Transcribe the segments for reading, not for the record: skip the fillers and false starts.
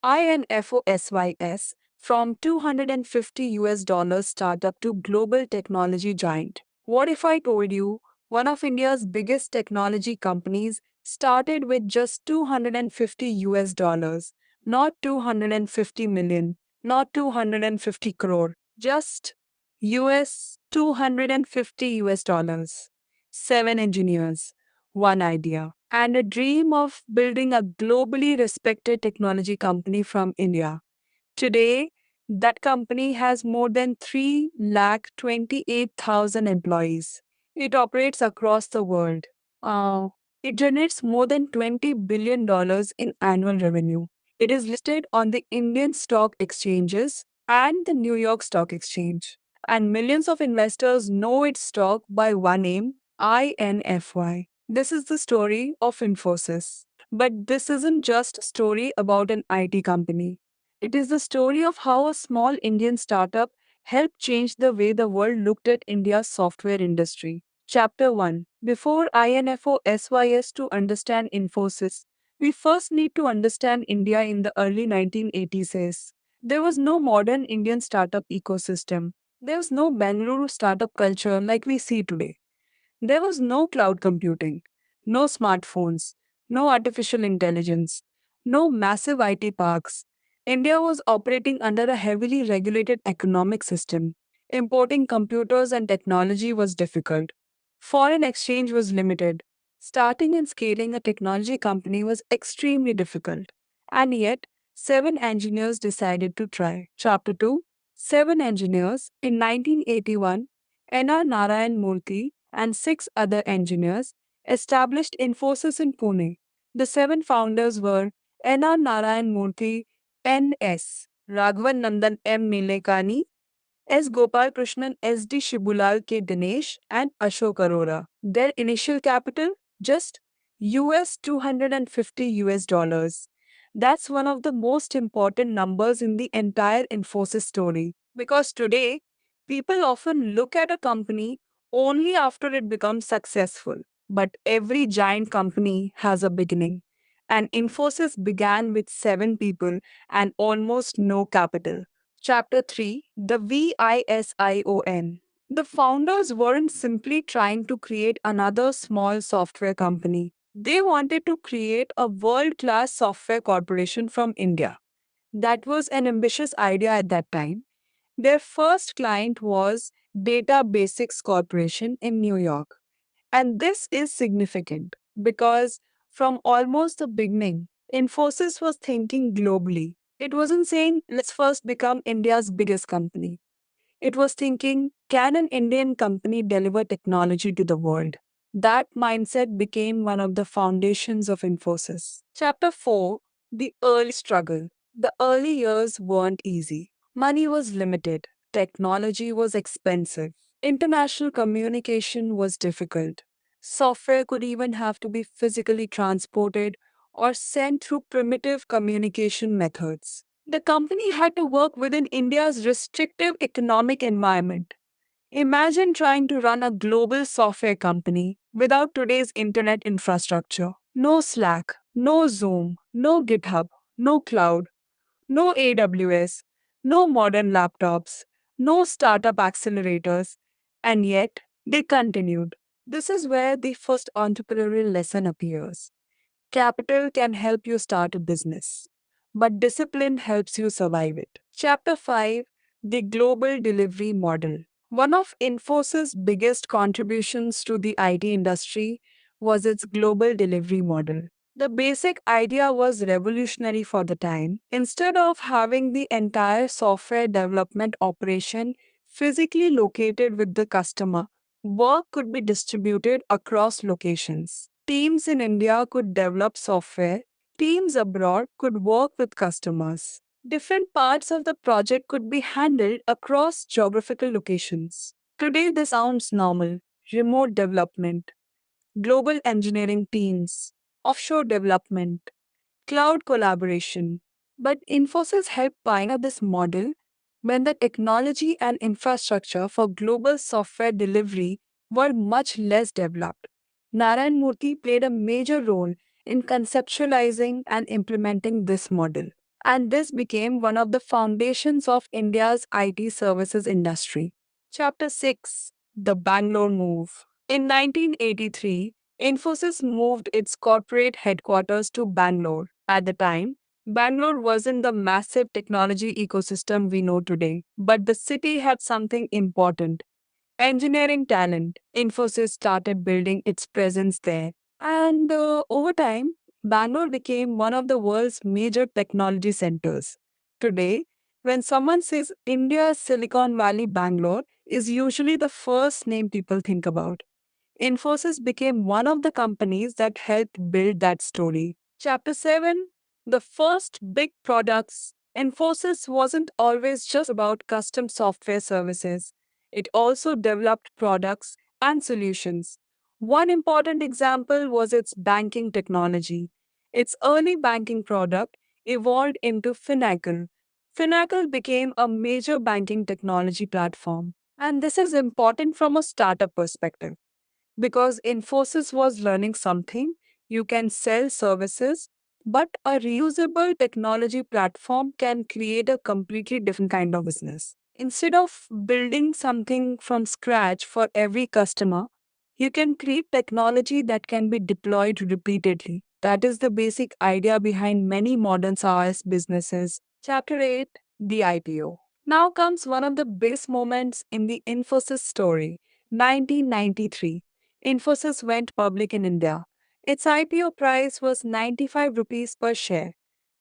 INFOSYS, from 250 US dollars startup to global technology giant. What if I told you one of India's biggest technology companies started with just 250 US dollars, not 250 million, not 250 crore, just US 250 US dollars. 7 engineers, one idea, and a dream of building a globally respected technology company from India. Today, that company has more than 3,28,000 employees. It operates across the world. Uh, it generates more than $20 billion in annual revenue. It is listed on the Indian stock exchanges and the New York Stock Exchange. And millions of investors know its stock by one name, INFY. This is the story of Infosys. But this isn't just a story about an IT company. It is the story of how a small Indian startup helped change the way the world looked at India's software industry. Chapter 1. Before INFOSYS, to understand Infosys, we first need to understand India in the early 1980s. There was no modern Indian startup ecosystem. There was no Bangalore startup culture like we see today. There was no cloud computing, no smartphones, no artificial intelligence, no massive IT parks. India was operating under a heavily regulated economic system. Importing computers and technology was difficult. Foreign exchange was limited. Starting and scaling a technology company was extremely difficult. And yet, 7 engineers decided to try. Chapter 2. 7 engineers. In 1981, N.R. Narayan Murthy and 6 other engineers established Infosys in Pune. The 7 founders were N.R. Narayan Murthy, N.S. Raghavan Nandan M. Nilekani, S. Gopal Krishnan, S. D. Shibulal K. Dinesh, and Ashok Arora. Their initial capital? Just US 250 US dollars. That's one of the most important numbers in the entire Infosys story. Because today, people often look at a company only after it becomes successful. But every giant company has a beginning. And Infosys began with 7 people and almost no capital. Chapter 3. The VISION. The founders weren't simply trying to create another small software company. They wanted to create a world class software corporation from India. That was an ambitious idea at that time. Their first client was Data Basics Corporation in New York. And this is significant because from almost the beginning, Infosys was thinking globally. It wasn't saying, let's first become India's biggest company. It was thinking, can an Indian company deliver technology to the world? That mindset became one of the foundations of Infosys. Chapter 4. The early struggle. The early years weren't easy. Money was limited. Technology was expensive. International communication was difficult. Software could even have to be physically transported or sent through primitive communication methods. The company had to work within India's restrictive economic environment. Imagine trying to run a global software company without today's internet infrastructure. No Slack, no Zoom, no GitHub, no cloud, no AWS, no modern laptops, no startup accelerators, and yet they continued. This is where the first entrepreneurial lesson appears. Capital can help you start a business, but discipline helps you survive it. Chapter 5. The Global Delivery Model. One of Infosys' biggest contributions to the IT industry was its global delivery model. The basic idea was revolutionary for the time. Instead of having the entire software development operation physically located with the customer, work could be distributed across locations. Teams in India could develop software, teams abroad could work with customers. Different parts of the project could be handled across geographical locations. Today, this sounds normal. Remote development, global engineering teams, offshore development, cloud collaboration. But Infosys helped pioneer this model when the technology and infrastructure for global software delivery were much less developed. Narayan Murthy played a major role in conceptualizing and implementing this model. and this became one of the foundations of India's IT services industry. Chapter 6: The Bangalore Move. In 1983, Infosys moved its corporate headquarters to Bangalore. At the time, Bangalore wasn't the massive technology ecosystem we know today, but the city had something important: engineering talent. Infosys started building its presence there. And over time, Bangalore became one of the world's major technology centers. Today, when someone says India's Silicon Valley, Bangalore is usually the first name people think about. Infosys became one of the companies that helped build that story. Chapter 7: The first big products. Infosys wasn't always just about custom software services, it also developed products and solutions. One important example was its banking technology. Its early banking product evolved into Finacle. Finacle became a major banking technology platform. And this is important from a startup perspective because Infosys was learning something. You can sell services, but a reusable technology platform can create a completely different kind of business. Instead of building something from scratch for every customer, you can create technology that can be deployed repeatedly. That is the basic idea behind many modern SaaS businesses. Chapter 8: The IPO. Now comes one of the biggest moments in the Infosys story. 1993. Infosys went public in India. Its IPO price was 95 rupees per share.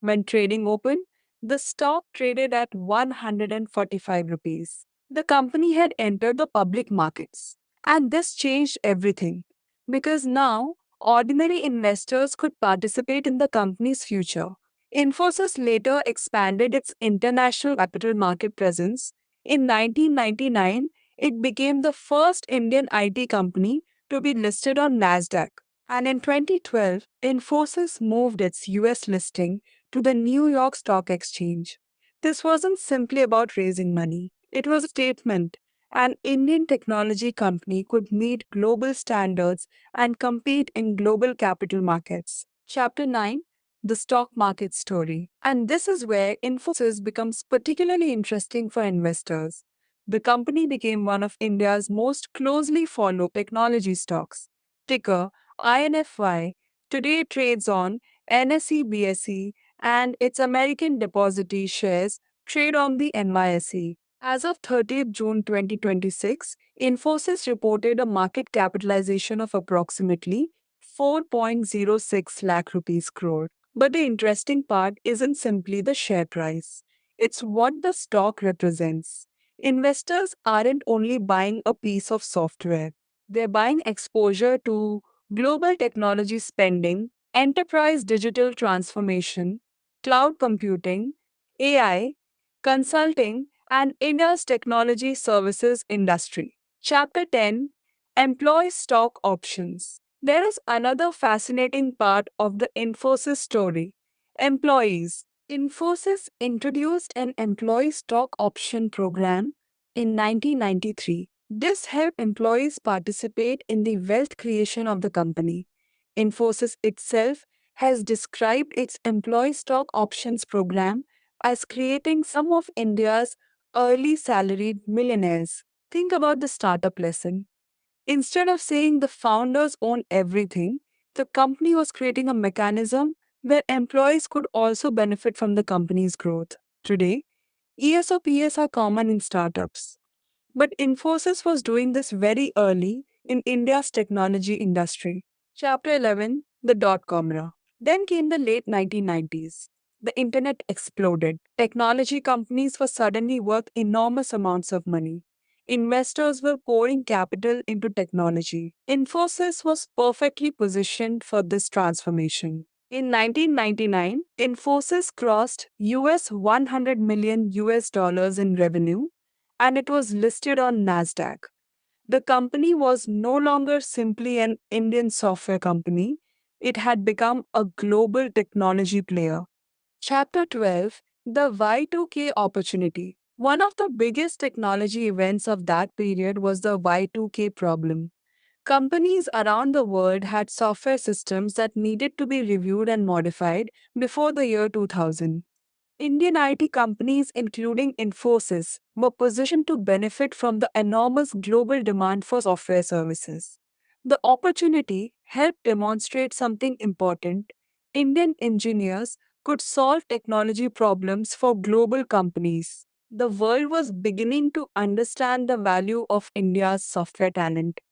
When trading opened, the stock traded at 145 rupees. The company had entered the public markets. And this changed everything because now ordinary investors could participate in the company's future. Infosys later expanded its international capital market presence. In 1999, it became the first Indian IT company to be listed on Nasdaq. And in 2012, Infosys moved its US listing to the New York Stock Exchange. This wasn't simply about raising money, it was a statement. An Indian technology company could meet global standards and compete in global capital markets. Chapter 9: The Stock Market Story. And this is where Infosys becomes particularly interesting for investors. The company became one of India's most closely followed technology stocks. Ticker INFY today trades on NSE BSE, and its American depository shares trade on the NYSE. As of 30th June 2026, Infosys reported a market capitalization of approximately 4.06 lakh rupees crore. But the interesting part isn't simply the share price, it's what the stock represents. Investors aren't only buying a piece of software, they're buying exposure to global technology spending, enterprise digital transformation, cloud computing, AI, consulting, and India's technology services industry. Chapter 10: Employee Stock Options. There is another fascinating part of the Infosys story: employees. Infosys introduced an employee stock option program in 1993. This helped employees participate in the wealth creation of the company. Infosys itself has described its employee stock options program as creating some of India's early salaried millionaires. Think about the startup lesson. Instead of saying the founders own everything, the company was creating a mechanism where employees could also benefit from the company's growth. Today, ESOPs are common in startups. But Infosys was doing this very early in India's technology industry. Chapter 11: The dot-com era. Then came the late 1990s. The internet exploded. Technology companies were suddenly worth enormous amounts of money. Investors were pouring capital into technology. Infosys was perfectly positioned for this transformation. In 1999, Infosys crossed US 100 million US dollars in revenue and it was listed on Nasdaq. The company was no longer simply an Indian software company, it had become a global technology player. Chapter 12: The Y2K Opportunity. One of the biggest technology events of that period was the Y2K problem. Companies around the world had software systems that needed to be reviewed and modified before the year 2000. Indian IT companies, including Infosys, were positioned to benefit from the enormous global demand for software services. The opportunity helped demonstrate something important. Indian engineers could solve technology problems for global companies. The world was beginning to understand the value of India's software talent.